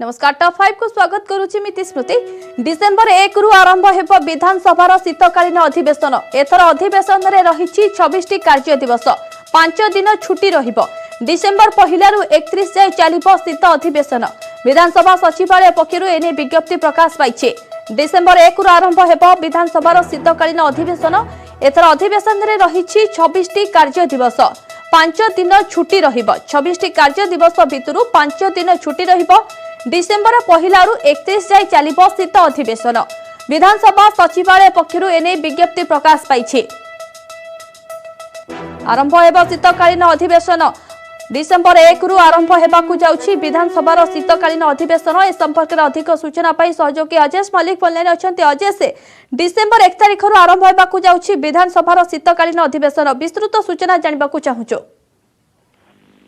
नमस्कार टॉप 5 को स्वागत करुछि मिति स्मृति। डिसेंबर 1 रु आरंभ हेब विधानसभा शीतकालीन अधिवेशन। एथर अधिवेशन रे रहिछि 26 टी कार्य दिवस, 5 दिन छुट्टी रहिबो। डिसेंबर 1 रु 31 जाय चलिबो शीत अधिवेशन। विधानसभा सचिवालय पक्षरु एने विज्ञप्ति प्रकाश पाइछे। डिसेंबर 1 रु आरंभ हेब विधानसभा शीतकालीन अधिवेशन। एथर अधिवेशन रे रहिछि 26 टी कार्य दिवस, 5 दिन छुट्टी रहिबो। 26 टी कार्य दिवस भितरु 5 दिन छुट्टी रहिबो। डिसेंबर 1 रु 31 जाय चलिबो शीत अधिवेशन। विधानसभा सचिवालय पक्षरु एने विज्ञप्ति प्रकाश पाइछे। आरंभ हेबो शीतकालीन अधिवेशन। डिसेंबर 1 रु आरंभ हेबाकु जाउछि विधानसभा शीतकालीन अधिवेशन। ए संपर्क में अधिक सूचना पाई सहयोगी अजेश मल्लिक फोनलाइन अछंती। अजेश, डिसेंबर 1 तारिख रु आरंभ हेबाकु जाउछि विधानसभा शीतकालीन अधिवेशन, विस्तृत सूचना जानिबाकु चाहुछु।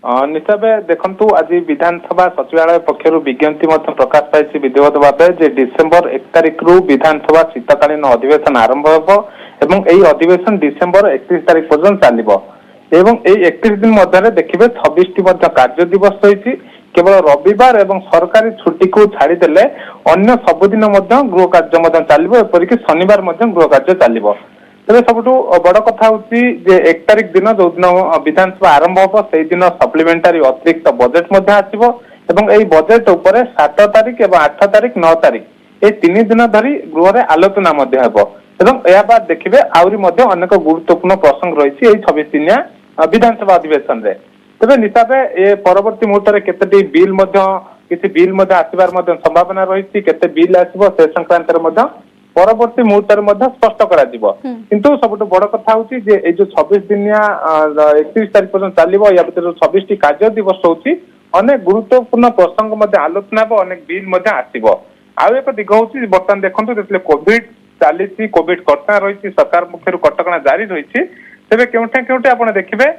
निश्चय देखंतु आज विधानसभा सचिवालय पक्षरु विज्ञप्ति प्रकाश पाई विधिवत भाव जे डिसेंबर 1 तारिख रु विधानसभा शीतकालीन अधिवेशन आरंभ होबो एवं एई अधिवेशन डिसेंबर 31 तारिख पर्यंत चलिबो। एवं एई 31 दिन मध्य देखिबे 26 टी कार्य दिवस रहिछि। केवल रविवार एवं सरकारी छुट्टी को छाड़ी देले अन्य सबुदिन गृह कार्य चलिबो, एपरिक शनिवार गृह कार्य चलिबो। तेरे सबुठु बड़ कथा होची जे 1 तारिख दिन जो दिन विधानसभा आरंभ होबो सेही दिन सप्लीमेंटारी अतिरिक्त बजेट मध्ये आसीबो एवं एई बजेट उपरे 7 तारिख एवं 8 तारिख 9 तारिख ए 3 दिन धरी गृह रे आलोचना मध्ये हेबो। एवं एया बाद देखिबे आउरी मध्ये अनेक गुरुत्वपूर्ण प्रसंग रहिछि एई 26 दिनिया विधानसभा अधिवेशन रे। तबे निताबे ए परवर्ती मुहूर्त रे केतेटी बिल मध्ये किछि बिल मध्ये आसीबार मध्ये संभावना रहिछि। केते बिल आसीबो से संक्रांत रे मध्ये परवर्ती मुहूर्त स्पष्ट किंतु सबुठु बड़ कथा होची जे ए जो 26 दिनिया 31 तारिख पर्यंत चलिबो। या भीतर 26 टी कार्य दिवस होची अनेक गुरुत्वपूर्ण प्रसंग मध्ये आलोचना हो, अनेक बिल मध्ये आसीबो। आउ एक दिग होची बर्तमान देखंतु जेतले कोविड चालीसी, कोविड कटना रहिछि, सरकार पक्षरु कटकणा जारी रहिछि। तेबे केउठे आपण देखिबे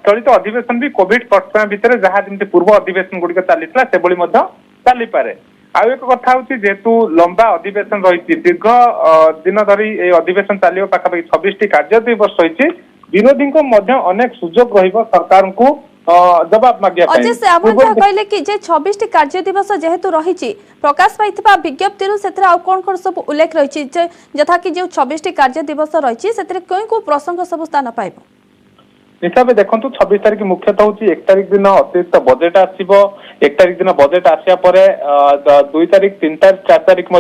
चलित अधिवेशन भी कोविड कटकणा भितर जहा जेंति पूर्व अधिवेशन गुडी चलीतला से बळी मध्ये चली पारे। आउ एक कथा होची जेतु लंबा अधिवेशन रहिछि, दीर्घ दिन धरी ए अधिवेशन चलियो, पाखापाखि 26 टी कार्य दिवस रहिछि। विरोधी को मध्ये अनेक सुजोग रहिबो सरकार को जवाब मागिया पई। अजे से आपण कहले कि जे 26 टी कार्य दिवस जेहेतु रहिछि प्रकाश पाइथिबा विज्ञप्ति रु सेतरा आ कोन सब उल्लेख रहिछि जे जथा कि जे 26 टी कार्य दिवस रहिछि सेतरे को प्रसंग सब स्थान पाइबो। हिसाब से देखो 26 तारिख मुख्यतः हूँ 1 तारिख दिन अतिरिक्त बजेट आसो। 1 तारिख दिन बजेट आसिया 2 तारिख 3 तारिख 4 तारिख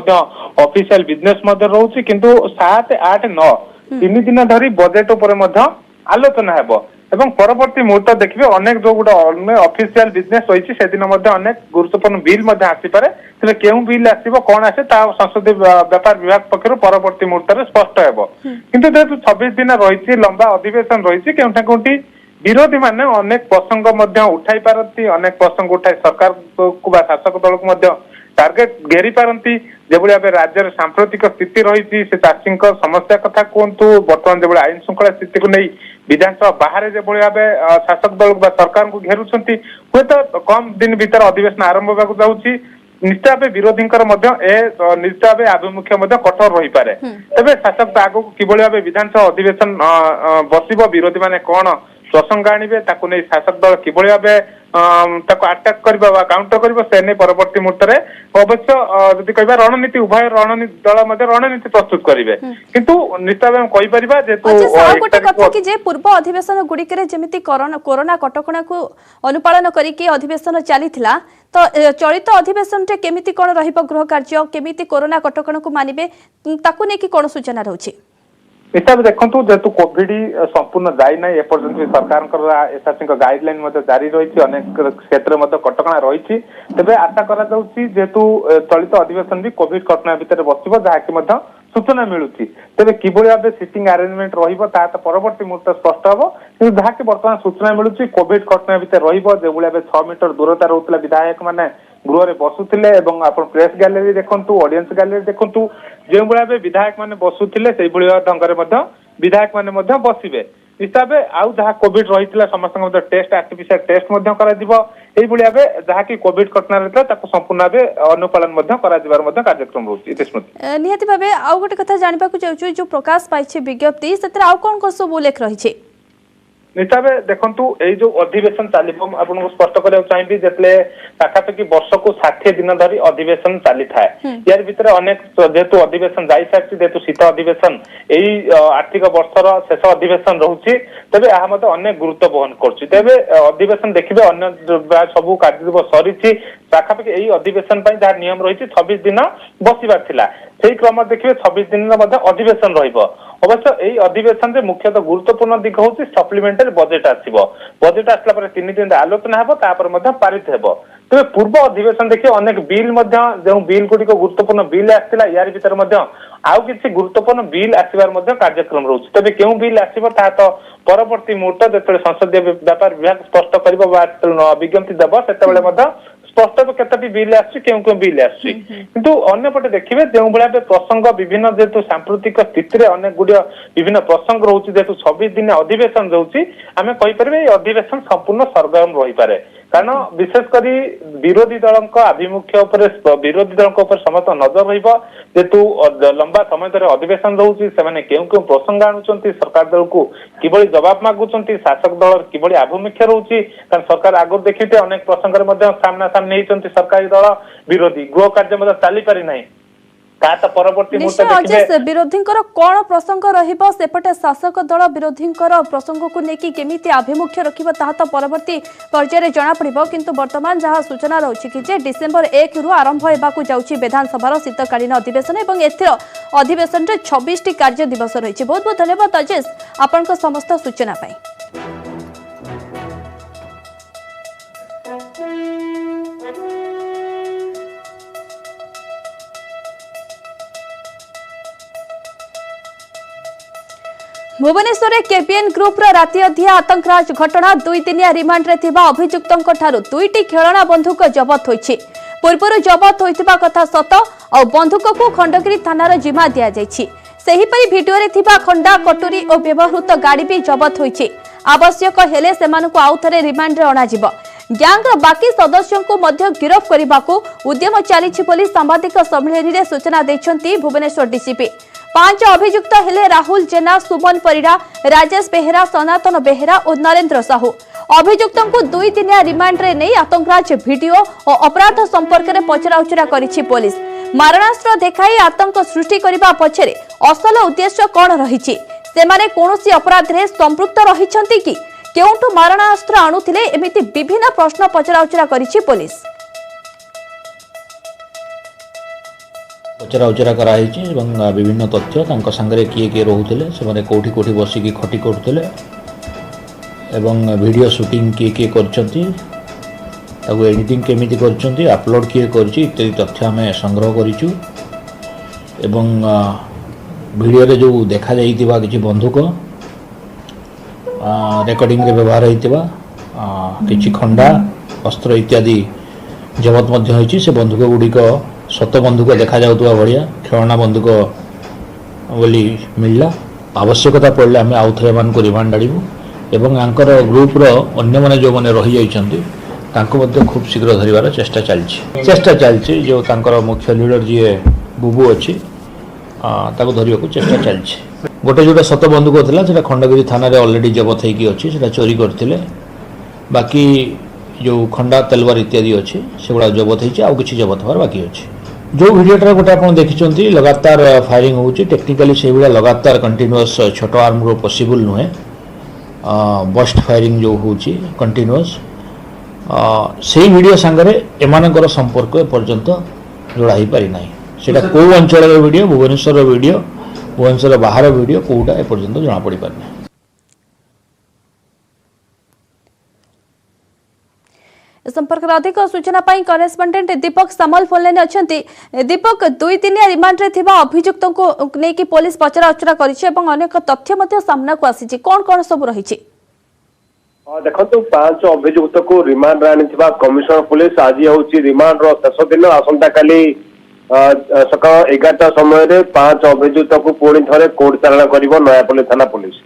ऑफिशियल बिजनेस रोचे किंतु 7, 8, 9 3 दिन धरी बजेट उपर आलोचना हेबो। एवं परवर्ती मुहूर्त देखिए अनेक जो गोटे ऑफिशियल बिजनेस रही से दिन अनेक गुरुत्वपूर्ण बिल आसीपे। तेज क्यों बिल आसो कौन आसे संसदीय व्यापार विभाग पक्षर परवर्ती मुहूर्त स्पष्ट हेबो। किंतु जेहेतु 26 दिन रही लंबा अधिवेशन रही केउठी विरोधी माने अनेक प्रसंग उठाई पारती, अनेक प्रसंग उठाई सरकार को शासक दल को टार्गेट घेरी पारती। जो भाव राज्य सांप्रतिक स्थिति रही से चाषी समस्या कथा कहतु, बर्तमान जो आईन श्रृंखला स्थिति को नहीं विधानसभा बाहर जो भाव शासक दल सरकार को घेरुंट हूँ तो कम दिन भीतर अधिवेशन आरंभ होगा जाऊँगी। निश्चित भाव विरोधी निश्चित भाव आभिमुख्य कठोर रही पारे। तेज शासक आग कि भाव विधानसभा अधिवेशन बसब, विरोधी माने कौन प्रसंग आणवे ताकू नहीं शासक दल कि भाव आटाक करवा काउंटर कर परवर्ती मुहूर्त अवश्य जदि कह रणनीति उभय रणनीति दल रणनीति प्रस्तुत करेंगे। किंतु निश्चित भाव कहीपर पूर्व अधिवेशन गुड़िक कोरोना कटकणा को अनुपालन करके अधिवेशन चली तो चलित अधिवेशन केमिति कौन रहिबो, गृह कार्य केमिति कोरोना कटकणा को मानिबे ताकू नेकी कौन सूचना रहउछि। हिसाब देखो जेहेतु कोविड संपूर्ण जाई ना एपर्यंत भी सरकार एसआरसी गाइडलाइन जारी रही, अनेक क्षेत्र में कटकणा रही। तेज आशा करा जेहेतु चलित अधिवेशन भी कोविड कटकणा भितर बसब जहाँकि सूचना मिलूँ। तेज कि भाव सिटिंग अरेंजमेंट रहा तो परवर्ती मुहूर्त स्पष्ट हम कि जहाँकि बर्तमान सूचना मिलूँ कोविड कटकणा भितर जो भाव 6 मीटर दूरता रोला विधायक मैंने गृह में बसुले। प्रेस गैलरी देखु, ऑडियंस गैलरी देखु, जो भाव विधायक मैंने बसुले से ढंग से विधायक मैंने बसवे। हिसाब से आउ जहाँ कोविड रही समस्त टेस्ट आर्टिफिशियल टेस्ट भाव जहाँ कि कोविड कटना रही संपूर्ण भाव अनुपालन कार्यक्रम रोचे। निहाती भाव आउ गोटे कथा जानबा को चाहूँ जो प्रकाश पाई विज्ञप्ति से आउ कौन सब उल्लेख रही निश्चय भावे देखु ये जो अधिवेशन चलो आपको स्पष्ट करने चाहिए जिते पाखापाखि वर्ष को 60 दिन धरी अधिवेशन चली था यार भितर अनेक जेहेतु अधिवेशन जाई सारी जेहेतु शीत अधिवेशन यही आर्थिक वर्षर शेष अधिवेशन रोचे तेज यह अनेक गुरुत्व बहन कर अधिवेशन देखिए अन्य सब कार्य दिवस सरी पाखापाखि यही अधिवेशन जहाँ नियम रही 26 दिन बसबार थिला से क्रम देखिए 26 दिन अधिवेशन अवश्य यही अधिवेशन मुख्यतः गुरुत्वपूर्ण दिग हूँ सप्लीमेंटारी बजेट आसो बजेट आसला 3 दिन आलोचना हो पारित हो तेज पूर्व अधिवेशन देखिए अनेक बिल जो बिल गुड़िक गुरुत्वपूर्ण बिल आसाला यार भर आउ किसी गुरुत्वपूर्ण बिल आसबार कार्यक्रम रोचे तेज क्यों बिल आसो तो परवर्ती मुहूर्त जो संसदीय व्यापार विभाग स्पष्ट कर विज्ञप्ति देव से स्पष्ट केतोटी बिल आसो बिल आसो अन्यपटे देखिए जो भाई प्रसंग विभिन्न जेहेतु सांप्रतिक स्थिति अनेक गुड़ विभिन्न प्रसंग रोचे जेहेतु 26 दिन अधिवेशन रोचे आम कहीपर अधिवेशन संपूर्ण सरगरम रही पारे कारण विशेषकर विरोधी दल आभिमुख्य विरोधी दल समस्त नजर रहेतु लंबा समय धरे अधिवेशन रोचे से क्यों प्रसंग आणुंट सरकार दल को किभली जवाब मागुंट शासक दल किभली आभिमुख्य रोचे कारण सरकार आगु देखिए अनेक प्रसंग सामना सामने होती सरकारी दल विरोधी गृह कार्य चली पारि ना परवर्ती विरोधी कौन प्रसंग रपटे शासक दल विरोधी प्रसंग को लेकिन केमिति आभिमुख्य रखा तो परवर्ती पर्यायर जना पड़ो किंतु वर्तमान जहाँ सूचना रही कि डिसेम्बर 1 रु आरंभ होगा जाऊँगी विधानसभा शीतकालीन अधिवेशन और अधिवेशन 26 कार्य दिवस रही। बहुत बहुत धन्यवाद अजेश आपण समस्त सूचना पाई। भुवनेश्वर केपीएन ग्रुप राति अधिया आतंकराज घटना 2 दिनिया रिमांड रे थिबा अभियुक्तों ठारू 2टी खेलना बंधुक जबत होइछि। पूर्व जबत होइतिबा कथा सत और बंधुक को खंडगिरी थानार जिम्मा दिया जाइछि। सेहिपरि भिडियो रे थिबा खंडा कटोरी और व्यवहृत गाड़ी भी जबत होइछि। आवश्यक हेले सेमानकु आउथरे रिमांड रे अणा जिवो। ग्यांग रो बाकी सदस्यों को मध्य गिरफ करने उद्यम चली बोली सांबादिक सम्मेलन में सूचना देछंती भुवनेश्वर डीसीपी। 5 अभियुक्त हेले राहुल जेना, सुमन परिड़ा, राजेश बेहेरा, सनातन बेहेरा और नरेंद्र साहू। अभियुक्तों को 2 दिनिया रिमांड रे नहीं आतंकराज वीडियो और अपराध संपर्क में पचराउचरा करिछि पुलिस। मारणास्त्र देखाई आतंक सृष्टि करने पछरे असल उद्देश्य कौन रहिछि? सेमाने कोनोसी अपराध रे संपृक्त रहिछंती कि? केउंठु मारणास्त्र आणुथिले? एमिति विभिन्न प्रश्न पचराउचरा करिछि पुलिस। पचराउचरा कराई विभिन्न तथ्य तांका संगरे किए किए रोहुथिले, सेमाने कोठी कोठी बसिकी खटी करुथिले एवं वीडियो शूटिंग किए किए करछंती, ताको एडिटिंग केमिति करछंती, अपलोड किए करछि इत्यादि तथ्य आमे संग्रह करिछु। एवं वीडियो रे जो देखा जाइतिबा किछि बंधुक रेकर्डिंग रे व्यवहार होइतिबा किछि खंडा अस्त्र इत्यादि जबत मध्य होइछि। से बंधुक गुड़िक सत बंधुक देखा जाउतबा भलिया खेलना बंधुक बोली मिलला। आवश्यकता पड़ले आम आउ थे मान रिमांड आड़ू एवं आंकर ग्रुप रो अन्य माने जो माने रही जाइछंती तांको मध्य खूब शीघ्र धरिबार चेष्टा चलछि। जो तांकर मुख्य लीडर जी बुबू अछि ताको धरिया को चेष्टा चलछि। गोटे जोटा सत बंधुक थिला सेटा खंडगिरी थाना रे ऑलरेडी जबत होइकी अछि, सेटा चोरी करथिले। बाकी जो खंडा तलवार इत्यादि अच्छे से गुड़ा जबत होइछि, आउ किछि जबत होबार बाकी अछि। जो वीडियोटा गोटे आपण देखिछंती लगातार फायरिंग होउछि, टेक्निकली से गुड़ा लगातार कंटिन्यूअस छोट आर्म रो पॉसिबल नुहे, बस्ट फायरिंग जो होउछि कंटिन्यूअस से वीडियो संगरे एमानकर संपर्क पर्यंत जोड़ा ही पारि नाही। सेटा को अंचल वीडियो, भुवनेश्वर वीडियो, भुवनेश्वर बाहर वीडियो कोटा ए पर्यंत जणा पड़ी पारने। संपर्क में अधिक सूचना पाई करेस्पोंडेंट दीपक सामल फोन लाइन अछंती। दीपक, 2 दिनिया रिमांड रे थिबा अभियुक्तों को लेकी पुलिस पचराउचरा करिछि एवं अनेक तथ्य मध्य सामना को आसीछि, कोन सब रहिछि? देखो 5 अभियुक्त को रिमांड आनी कमिशनर पुलिस आज हूँ रिमांड रो शेष दिन। आसंता काली सकाल 11टा समय 5 अभियुक्त को पुणी थे कोर्ट चालाण कर नयापल्ली थाना पुलिस।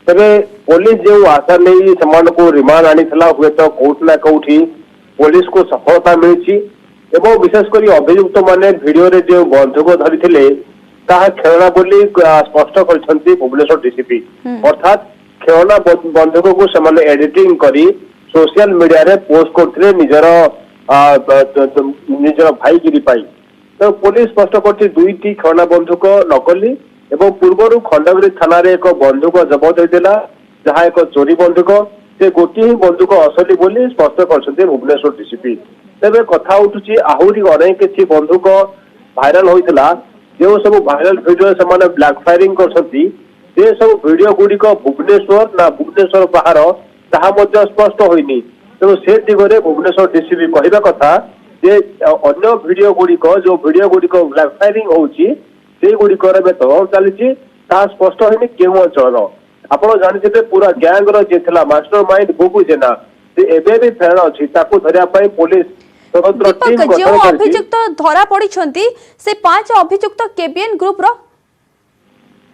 तेरे पुलिस जो आशा नहीं से रिमांड आनी हुए तो कौट ना कौटी पुलिस को सफलता मिली। विशेषकर अभियुक्त माने वीडियो रे जो बंधुक धरी खेलना बोली स्पष्ट कर भुवनेश्वर डीसीपी। अर्थात खेलना बंधुक को से एडिटिंग करी सोशल मीडिया रे पोस्ट करथिले निजर भाईगिरी पाई। तो पुलिस स्पष्ट करछि दुईटी खेलना बंधुक नकली एवं पूर्व खंडगिरी थाना रे एक बंधुक जबत होइतिला जहाँ एक चोरी बंधुक से गोटे ही बंधुक असली बोली स्पष्ट करछन्ते भुवनेश्वर डीसीपी। तेबे कथा उठुछि आहुरी अनेक किछि बंधुक भाइराल होइतिला जो सब भाइराल वीडियो से ब्लैक फायरिंग करछन्ती से सब वीडियो गुड़िक भुवनेश्वर ना भुवनेश्वर बाहर ताहा मध्य स्पष्ट होइनी। तेणु से दिगरे भुवनेश्वर डीसीपी कहवा कथा जे अन्य वीडियो गुड़िक जो वीडियो गुड़िक ब्लैक फायरिंग होउछि से गुड़िक तदंत चली स्पष्ट होनी केउ अंचल आप जानते पूरा गैंग रे मास्टर माइंड बुबू जेना से एबे भी फेरार अछि ताकू धरिया पई पुलिस स्वतंत्र टीम दीपक जो गठन अभियुक्त धरा पड़िछंती से 5 अभियुक्त केबीएन ग्रुप रो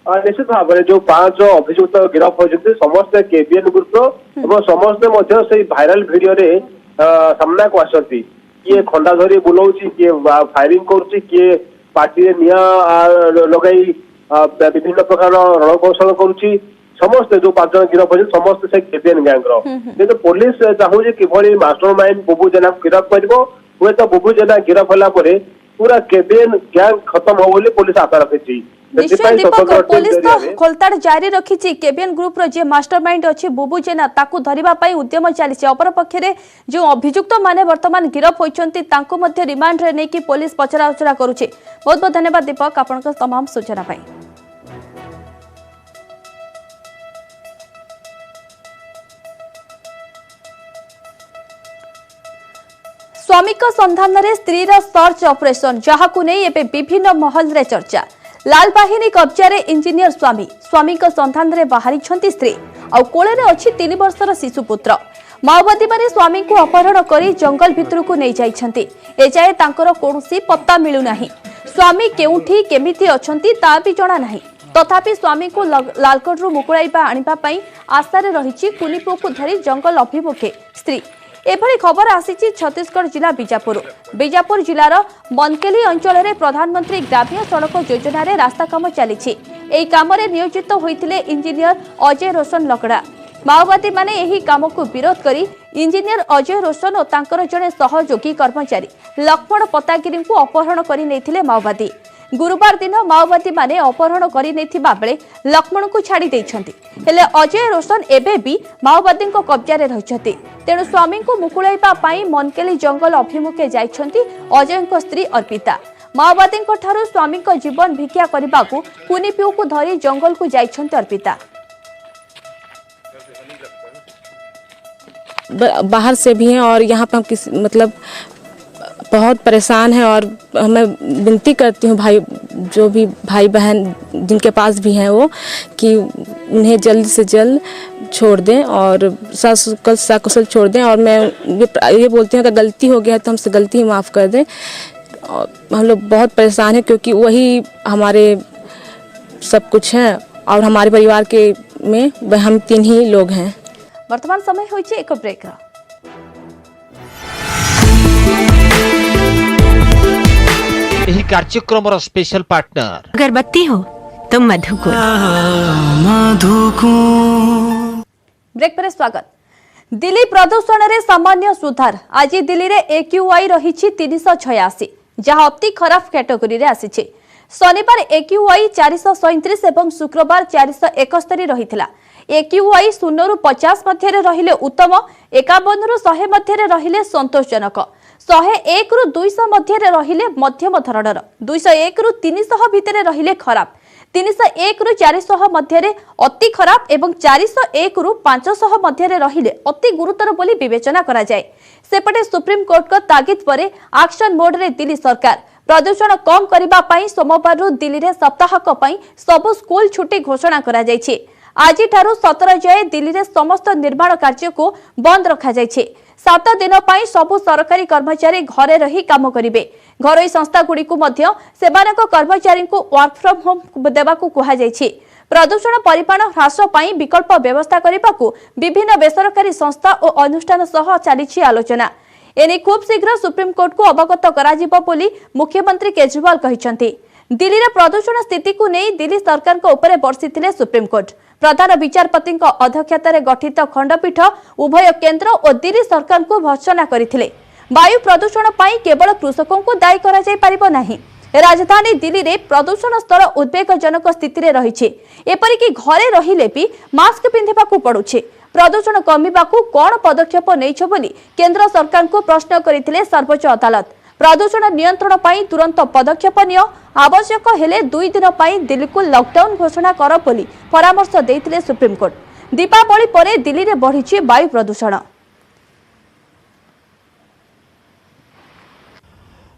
निश्चित भाव में जो 5 अभियुक्त गिरफ होते समस्त केबीएन ग्रुप रो समस्त से भाइराल वीडियो रे सामना को आसती किए खंडा धरी बुलाऊची किए फायरिंग करुची किए पार्टी रे निया लगाई विभिन्न प्रकार रणकौशल करुची समस्त जो 5 जन गिरफ होते समस्त से केबीएन गैंग रो किंतु पुलिस चाहूची किभली मास्टर माइंड बुबू जेना गिरफ करबो हुए तो बुबू जेना गिरफ होला परे पूरा केबीएन गैंग खत्म हो बोली पुलिस आशा रखिची। निश्चय दीपक पुलिस तो खोलताड़ जारी रखिछि केबीएन ग्रुप रो जे मास्टरमाइंड अछि बुबू जेना ताकू धरिबा पई उद्यम चालिछि। अपर पक्षरे जो अभियुक्त माने वर्तमान गिरफ होइछन्ती तांको मध्ये रिमांड रे नेकी पुलिस पचरा उचरा करूछि। बहुत बहुत धन्यवाद दीपक आपनका तमाम सूचना पई। स्वामिक संधान रे स्त्री रा सर्च ऑपरेशन जहाकु नै एबे विभिन्न महल रे चर्चा। लाल बाहिनी कब्जा रे इंजीनियर स्वामी को संधान रे बाहरी छंती स्त्री आ कोळे रे अछि 3 वर्षर शिशु पुत्र। माओवादी माने स्वामी को अपहरण करी जंगल भितर को नै जाई छंती। ए जाय तांकर कोनोसी पत्ता मिलु नाही। स्वामी केउठी केमिति अछंती ता भी जणा नाही। तथापि स्वामी को लालकोट रु मुकुळाइबा आनिबा पई आशा रे रहिछि कुनिपो को धरी जंगल अभिमुखे स्त्री। एभली खबर आसीछि छत्तीसगढ़ जिला बीजापुर जिलार मनकेली अंचल रे प्रधानमंत्री ग्रामीण सड़क योजना रे रास्ता काम चलीछि। एही काम रे नियोजित होइतिले इंजीनियर अजय रोशन लकड़ा। माओवादी माने एही काम को विरोध करी इंजीनियर अजय रोशन और तांकर जने सहयोगी कर्मचारी लक्ष्मण पतागिरी को अपहरण करी नेथिले माओवादी। गुरुवार दिन माओवादी माने अपहरण करी नेथिबा बेले लक्ष्मण को छाड़ी दैछंती। हेले अजय रोशन एबे भी माओवादी को कब्जा रे रहिछंती। तेणु स्वामी को मुकुळाइबा पई मनकेली जंगल अभिमुखे जाइछंती अजय को स्त्री अर्पिता। माओवादी को ठारू स्वामी को जीवन भिक्षा करबाकू कुनिपिउ को धरी जंगल को जाइछंती अर्पिता। बाहर से भी हैं और यहाँ पे हम मतलब बहुत परेशान हैं और मैं विनती करती हूँ भाई जो भी भाई बहन जिनके पास भी हैं वो कि उन्हें जल्द से जल्द छोड़ दें और सकुशल छोड़ दें। और मैं ये बोलती हूँ कि गलती हो गया है तो हमसे गलती माफ़ कर दें। और हम लोग बहुत परेशान हैं क्योंकि वही हमारे सब कुछ हैं और हमारे परिवार के में हम 3 ही लोग हैं। वर्तमान समय होइछि एक ब्रेक। यही कार्यक्रम स्पेशल पार्टनर अगरबत्ती हो तो मधुकुर। ब्रेक पर स्वागत। दिल्ली प्रदूषण रे सामान्य सुधार। आज दिल्ली रे AQI रहिछि 386 जहाँ अति खराब कैटेगरी रे आसीछि। शनिवार AQI 437 एवं शुक्रवार 471 रहिथिला। AQI 0 रु 50 मध्य रे रहिले उत्तम, 51 रु 100 मध्य रे रहिले संतोषजनक, 101 रु 200 मध्य रे रहिले मध्यम धरणर, 201 रु 300 भितरे रहिले खराब, 301 रु 400 मध्य रे अति खराब एवं 401 रु 500 मध्य रे रहिले अति गुरुतर बोली विवेचना करा जाय। सेपटे सुप्रीम कोर्ट को तागिद परे एक्शन मोड रे दिल्ली सरकार प्रदूषण कम करबा पई सोमवार रु दिल्ली रे सप्ताहक पई सब स्कूल छुट्टी घोषणा करा जायछि। आज 17 जाए दिल्ली रे समस्त निर्माण कार्य को बंद रखा जायछि। 7 दिन पई सब सरकारी कर्मचारी घरे रही काम करिवे। घरोई संस्था गुडी को मध्य सेवानक कर्मचारी को वर्क फ्रॉम होम देबा को कहा जायछि। प्रदूषण परिमाण ह्रास पई विकल्प व्यवस्था करबा को विभिन्न बेसरकारी संस्था और अनुष्ठान सह चलीछि आलोचना। एने खूब शीघ्र सुप्रीम कोर्ट को अवगत कराजिबो बोली मुख्यमंत्री केजरीवाल कहिसंती। दिल्ली रे प्रदूषण स्थिति को नहीं दिल्ली सरकार को ऊपर बर्षिथिले सुप्रीम कोर्ट। प्रधान विचारपति अध्यक्षतार गठित खंडपीठ उभय केंद्र और दिल्ली सरकार को भर्त्सना करथिले। वायु प्रदूषण पर केवल कृषकों को दायी करा जाय परिबो नाही। राजधानी दिल्ली रे प्रदूषण स्तर उद्वेगजनक स्थिति रे रहिছে। एपरिक घरे रहिले भी मास्क पिंधिबाकू पड़ुছে। प्रदूषण कमिबाकू कोन पदक्षेप नैछ बोली केंद्र सरकार को प्रश्न करथिले सर्वोच्च अदालत। प्रदूषण नियंत्रण पर तुरंत पदक्षेप नियो, आवश्यक हेले 2 दिन पर दिल्ली को लॉकडाउन घोषणा कर बोली परामर्श देथिले सुप्रीमकोर्ट। दीपावली परे दिल्ली रे बढ़िछि वायु प्रदूषण।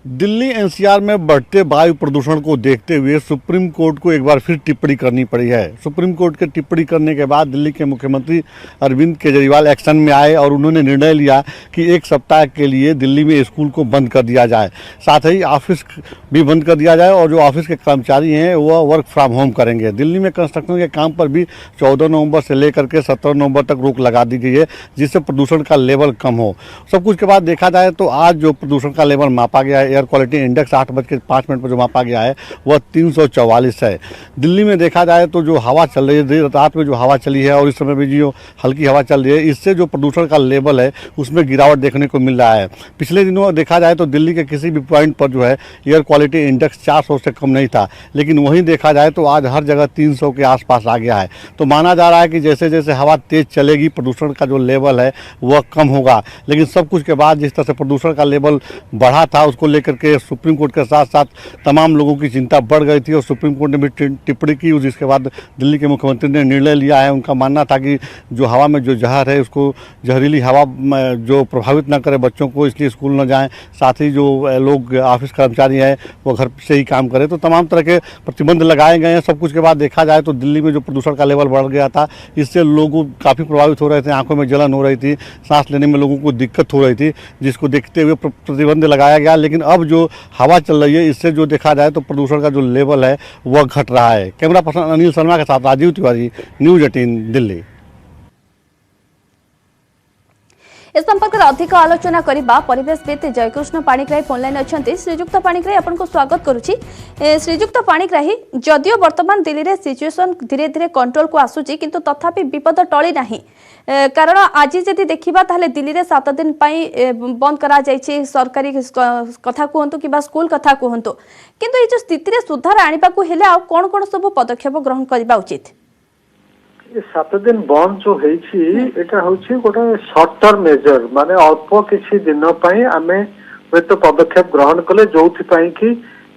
दिल्ली एनसीआर में बढ़ते वायु प्रदूषण को देखते हुए सुप्रीम कोर्ट को एक बार फिर टिप्पणी करनी पड़ी है। सुप्रीम कोर्ट के टिप्पणी करने के बाद दिल्ली के मुख्यमंत्री अरविंद केजरीवाल एक्शन में आए और उन्होंने निर्णय लिया कि 1 सप्ताह के लिए दिल्ली में स्कूल को बंद कर दिया जाए, साथ ही ऑफिस भी बंद कर दिया जाए और जो ऑफिस के कर्मचारी हैं वह वर्क फ्रॉम होम करेंगे। दिल्ली में कंस्ट्रक्शन के काम पर भी 14 नवंबर से लेकर के 17 नवंबर तक रोक लगा दी गई है, जिससे प्रदूषण का लेवल कम हो। सब कुछ के बाद देखा जाए तो आज जो प्रदूषण का लेवल मापा गया है, एयर क्वालिटी इंडेक्स 8:05 पर जो मापा गया है वह 344 है। दिल्ली में देखा जाए तो जो हवा चल रही है, रात में जो हवा चली है और इस समय भी जो हल्की हवा चल रही है, इससे जो प्रदूषण का लेवल है उसमें गिरावट देखने को मिल रहा है। पिछले दिनों देखा जाए तो दिल्ली के किसी भी पॉइंट पर जो है एयर क्वालिटी इंडेक्स 400 से कम नहीं था, लेकिन वहीं देखा जाए तो आज हर जगह 300 के आसपास आ गया है। तो माना जा रहा है कि जैसे जैसे हवा तेज चलेगी प्रदूषण का जो लेवल है वह कम होगा। लेकिन सब कुछ के बाद जिस तरह से प्रदूषण का लेवल बढ़ा था उसको लेकर के सुप्रीम कोर्ट के साथ साथ तमाम लोगों की चिंता बढ़ गई थी और सुप्रीम कोर्ट ने भी टिप्पणी की। जिसके बाद दिल्ली के मुख्यमंत्री ने निर्णय लिया है। उनका मानना था कि जो हवा में जो जहर है उसको जहरीली हवा जो प्रभावित ना करे बच्चों को, इसलिए स्कूल न जाएं। साथ ही जो लोग ऑफिस कर्मचारी हैं वो घर से ही काम करें। तो तमाम तरह के प्रतिबंध लगाए गए हैं। सब कुछ के बाद देखा जाए तो दिल्ली में जो प्रदूषण का लेवल बढ़ गया था इससे लोग काफ़ी प्रभावित हो रहे थे, आंखों में जलन हो रही थी, सांस लेने में लोगों को दिक्कत हो रही थी, जिसको देखते हुए प्रतिबंध लगाया गया। लेकिन अब जो हवा चल रही है इससे जो देखा जाए तो प्रदूषण का जो लेवल है वह घट रहा है। कैमरा पर्सन अनिल शर्मा के साथ राजीव तिवारी, न्यूज 18 दिल्ली। इस संपर्क में अधिक आलोचना करबा परिवेशविद जयकृष्ण पाणिग्राही फोन लाइन अच्छे। श्रीजुक्त पाणिग्राही आपको स्वागत करुच्ची। श्रीजुक्त पाणिग्राही, जदियो वर्तमान दिल्ली रे सिचुएशन धीरे धीरे कंट्रोल को आसुची किंतु तथापि विपद टली नाही, कारण आज जदि देखिबा ताले दिल्ली रे 7 दिन पई बंद करा जायछि। सरकारी कथा कहंतु कि स्कूल कथा कहंतु, किंतु ए जो स्थिति रे सुधार आनिबा को हेले आ कोन कोन सब पदक्षेप ग्रहण करबा उचित? 7 दिन बंद जो होची गोटे सर्ट टर्म मेजर, माने अल्प किसी दिन आमे तो पदक्षेप ग्रहण कले जो कि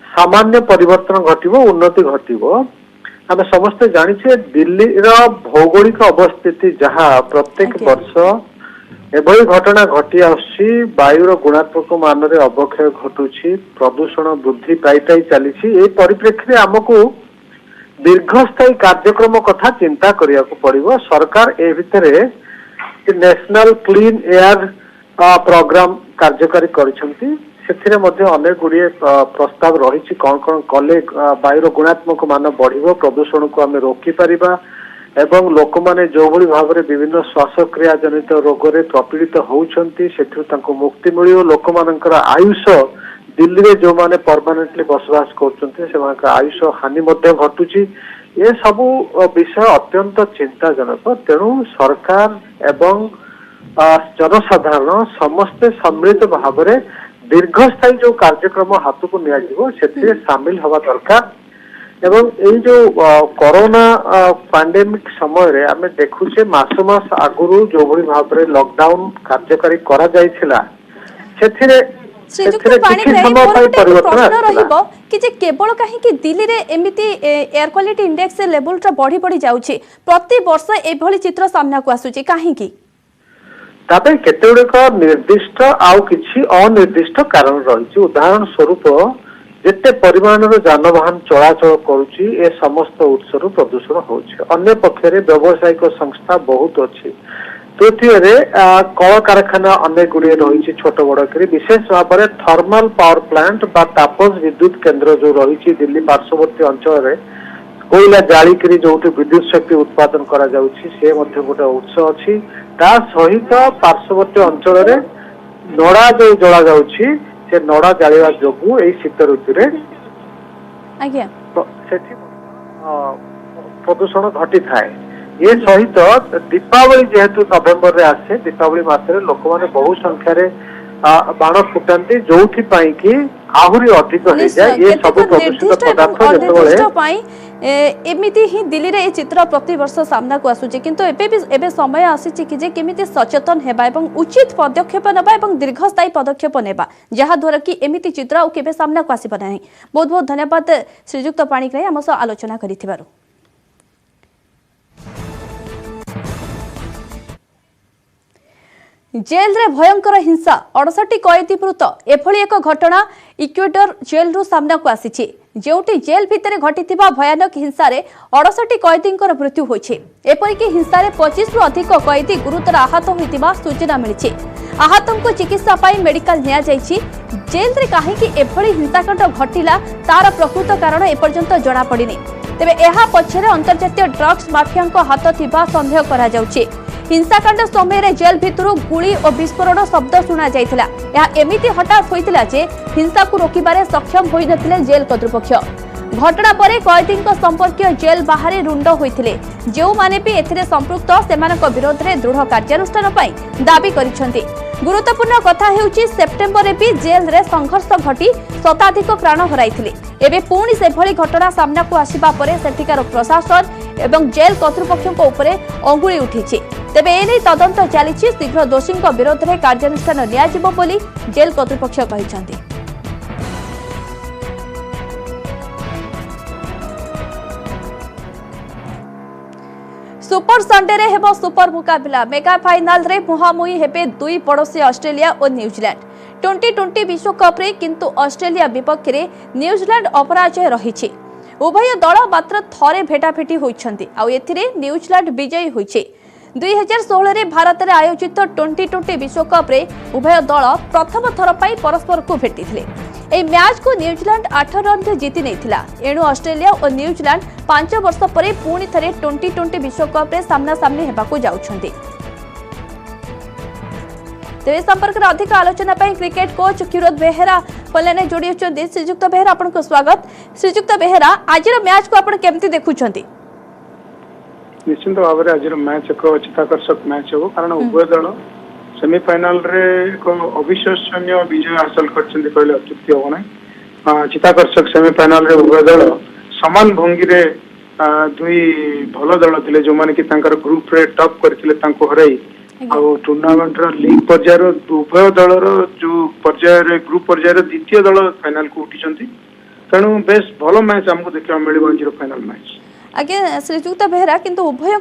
सामान्य परिवर्तन घटिबो, उन्नति घटिबो। आमे समस्ते जानिछे दिल्ली रा भौगोलिक अवस्थिति जहाँ प्रत्येक वर्ष एभली घटना घटी आछि, वायुर गुणात्मक मान रे अवक्षय घटुछि, प्रदूषण वृद्धि पाई चलीछि। ए परिप्रेक्षी आमको दीर्घस्थायी कार्यक्रम कथा चिंता करिया को पड़िबो। सरकार ए भितरे नेशनल क्लीन एयर प्रोग्राम कार्यकारी करिसंती, सेथिरे मध्ये अनेक गुडिये प्रस्ताव रहिछि कोन कोन कले वायुर गुणात्मक मान बढ़िबो, प्रदूषण को आमे रोकी परिबा एवं लोक माने जो भली भाबरे विभिन्न श्वासक्रिया जनित रोग रे प्रपीड़ित होउछंती सेथु तांको मुक्ति मिलियो। लोक मानकर आयुष दिल्ली रे जो माने परमानेंटली बसवास करछंती सेमानकर आयुष हानि मध्ये घटुची। ये सब विषय अत्यंत चिंताजनक। तेणु सरकार एवं जनसाधारण समस्ते सम्मिलित भाव में दीर्घस्थायी जो कार्यक्रम हाथ को नियाजिबो सेथिरे शामिल हवा दरकार। एवं ये जो कोरोना पैंडेमिक समय रे आमे देखुचे मास मास आगुरु जो भली भाव में लॉकडाउन कार्यकारी करा जायथिला सेथिरे केवल कहीं दिल्ली रे एमिति एयर क्वालिटी इंडेक्स लेवल बढ़ी बढ़ी जाउछि, प्रति वर्ष एभली चित्र सामना को आसुछि काहे कि ताबे केतेगुड़िक निर्दिष्ट आउ किछि अनिर्दिष्ट कारण रहिछि। उदाहरण स्वरूप जेते परिमाण जानवाहन चलाचल करुछि ए समस्त उत्सर प्रदूषण होछि। अन्य पक्षरे व्यावसायिक संस्था बहुत अछि। तृतीय कल कारखाना अनेक गुड़िए रही छोट बड़ कर, विशेष भाव में थर्माल पावर प्लांट बा तापस विद्युत केन्द्र जो रही दिल्ली पार्श्ववर्ती अंचल कोईला जालिकी जो विद्युत शक्ति उत्पादन करा जाउछि से गोटे उत्स अच्छी। ता सहित पार्श्ववर्ती अंचल नड़ा जो जला जाउछि से नड़ा जालिबा जोगु एई शीत ऋतु रे प्रदूषण घटी थाए। ये सहित दीपावली जेहेतु नवेम्बर रे आसे दीपावली मासरे लोक माने बहु संख्या रे बाण फुटाती जो कि आहुरी अधिक हो जाए ये सब प्रदूषित पदार्थ जेतेबेले एमिति ही दिल्ली रे चित्र प्रति वर्ष सामना को आसुचे किंतु एबे समय आसीछि कि जे केमिति सचेतन हेबा एवं उचित पदक्षेप नेबा एवं दीर्घस्थायी पदक्षेप नेबा जहा द्वारा कि एमिति चित्र और केबे सामना को आसीबा नाही। बहुत बहुत धन्यवाद श्रीजुक्त पाणिग्राही हम सह आलोचना करिथिबारु। जेल रे भयंकर हिंसा 68 कैदी मृत एभली एक घटना इक्वेडर जेल रु सामना को आसीछि जेउटी जेल भितरे घटिथिबा भयानक हिंसा रे 68 कैदींकर मृत्यु होइछि। एपरिक हिंसा रे 25 रु अधिक कैदी गुरुतर आहत होइतिबा सूचना मिलिछि। आहतों को चिकित्सा पाई मेडिकल निया जाइछि। जेल रे काहे कि एभली हिंसाकांड घटिला तार प्रकृत कारण एपर्यंत जणा पडिनि। तेबे एहा पछरे अंतर्जातीय ड्रग्स माफियांको हाथ थिबा संदेह करा जाउछि। हिंसाकांड समय जेल भितर गुली और विस्फोरण शब्द शुणा जाइथिला। यह एमिति हठात होइतिला जे हिंसा को रोकिबारे सक्षम होई नथिले जेल कर्तृपक्ष। घटना परे कैदी संपर्कीय जेल बाहर रुंड होइथिले। जो माने भी एथिरे संपृक्त सेमानक विरोध रे दृढ़ कार्यानुष्ठान पई दाबी करिसेंती। गुरुत्वपूर्ण कथा हेउची सेप्टेम्बर रे भी जेल रे संघर्ष घटी शताधिक प्राण हराइथिले। एबे पुणी से भली घटना सामना को आसीबा परे सेठिकार प्रशासन एवं जेल कर्तृपक्षक उपरे अंगुली उठिछि। तेबे एने तदंत चलिछि। शीघ्र दोषींक विरोध रे कार्यानुष्ठान निया जिवो बोली जेल कर्तृपक्ष कहिसेंती। सुपर संडे रे हेबो सुपर मुकाबला। मेगा फाइनल रे मुहामुही हेबे दुई पड़ोसी ऑस्ट्रेलिया और न्यूजीलैंड। 2020 विश्वकप रे किंतु ऑस्ट्रेलिया विपक्ष रे न्यूजीलैंड अपराजय रहिछि। उभय दल मात्र थरे भेटाभेटी होइछन्ति आ एथिरे न्यूजीलैंड विजयी होइछे। 2016 रे भारत रे आयोजित 2020 विश्वकप रे उभय दल प्रथम थर पाई परस्पर को भेटिथिले। ए मैच को न्यूजीलैंड 8 रन रे जीति नैथिला। एणु ऑस्ट्रेलिया और न्यूजीलैंड 5 वर्ष परे पुणी थरे 2020 विश्वकप रे सामना सामनी हेबाकू जाउछन्ति। तेज संपर्क में अधिक आलोचना पाई क्रिकेट कोच क्षीरोद बेहेरा पल्लाने जोड़ी होचंती। श्रीजुक्त बेहेरा आपनको स्वागत। श्रीजुक्त बेहेरा आज मैच को आपण केमती देखुछंती? निश्चित भाव में आज मैच एक चित्ताकर्षक मैच हो कारण उभय दल सेमिफाइनाल रे एक अविश्वसनीय विजय हासिल करछन्ती कहले अत्युक्ति हो ना। चित्ताकर्षक सेमिफाइनाल रे उभय दल समान भंगी रे दुई भल दल थिले जो माने कि तांकर ग्रुप रे टॉप करथिले तांको हराई आ टूर्नामेंट रो लीग पर्यायर उभय दलर जो पर्याय रे ग्रुप पर्यायर द्वितीय दल फाइनल को उठिछन्ती। तेणु बेस भल मैच हमको देखा मिलिबो आज फाइनल मैच। आगे श्रीजुक्त बेहेरा किंतु उभय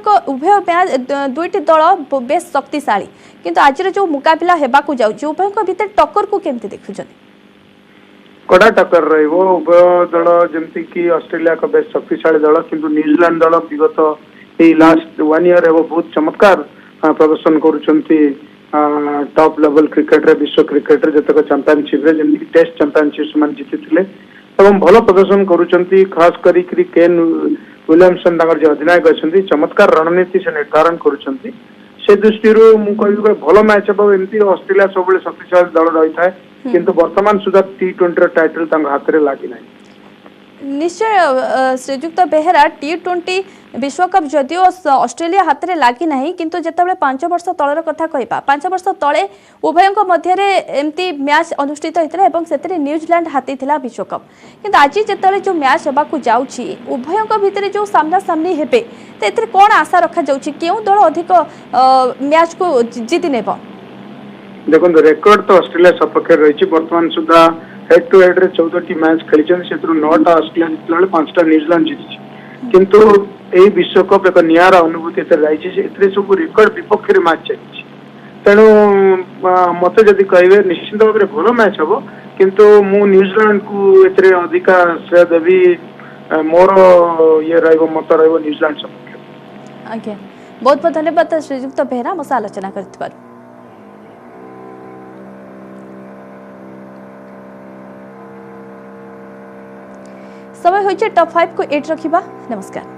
मैच दुईटी दल बेस शक्तिशाली किंतु आज जो मुकाबला हेबाकू जाउची उभय भीतर टक्कर को केमती देखुछन्ती? कड़ा टक्कर रहिबो। उभय दल जेमती कि ऑस्ट्रेलिया का बेस शक्तिशाली दल किंतु न्यूजीलैंड दल विगत ए लास्ट 1 ईयर हेबो बहुत चमत्कार प्रदर्शन करूछन्ती। टॉप लेवल क्रिकेट रे विश्व क्रिकेट रे जतक चैंपियनशिप रे जेमती टेस्ट चैंपियनशिप मान जीतिथिले एवं भल प्रदर्शन करूछन्ती। खास करी केन विलियमसन तांकर जे अधिनायक अछन्ती चमत्कार रणनीति से निर्धारण करूछन्ती। से दृष्टि मु कहबी भल मैच हेबो। एमती ऑस्ट्रेलिया सबले शक्तिशाली दल रही थाए किंतु वर्तमान सुधा T20 रो टाइटल तांग हाथ रे लागि नै। निश्चय श्रीजुक्त बेहेरा T20 विश्वकप जदिओ ऑस्ट्रेलिया हाथ में लगी ना किंतु जितेबाला 5 वर्ष तलर कथा कहवा 5 वर्ष तले उभयों मध्य एमती मैच अनुष्ठित होता है से न्यूजीलैंड हाथी थिला विश्वकप किंतु आज जिते जो मैच होगा जाऊँगी उभयों भितर जो सामना सामनी हेबे तो कौन आशा रखा जाऊँगी क्यों दल अधिक मैच को जीति नेब? देखो रेकर्ड तो ऑस्ट्रेलिया सपक्ष रही बर्तमान सुधा हेड टू हेड रे 14टी मैच खेली 9टा ऑस्ट्रेलिया जीतला 5टा न्यूजीलैंड जीति किंतु ए विश्वकप एक नियारा अनुभूति एते सब रेकर्ड विपक्ष रे मैच चली तेणु मत जदि कहे निश्चित भाव में भल मैच हम किंतु मु न्यूजीलैंड को एते अधिका श्रेय देवी मोर ये मत न्यूजीलैंड सपक्ष। आज्ञा बहुत बहुत धन्यवाद श्रीजुक्त बेहेरा मो आलोचना कर। समय होइछे टॉप 5 को 8 रखिबा। नमस्कार।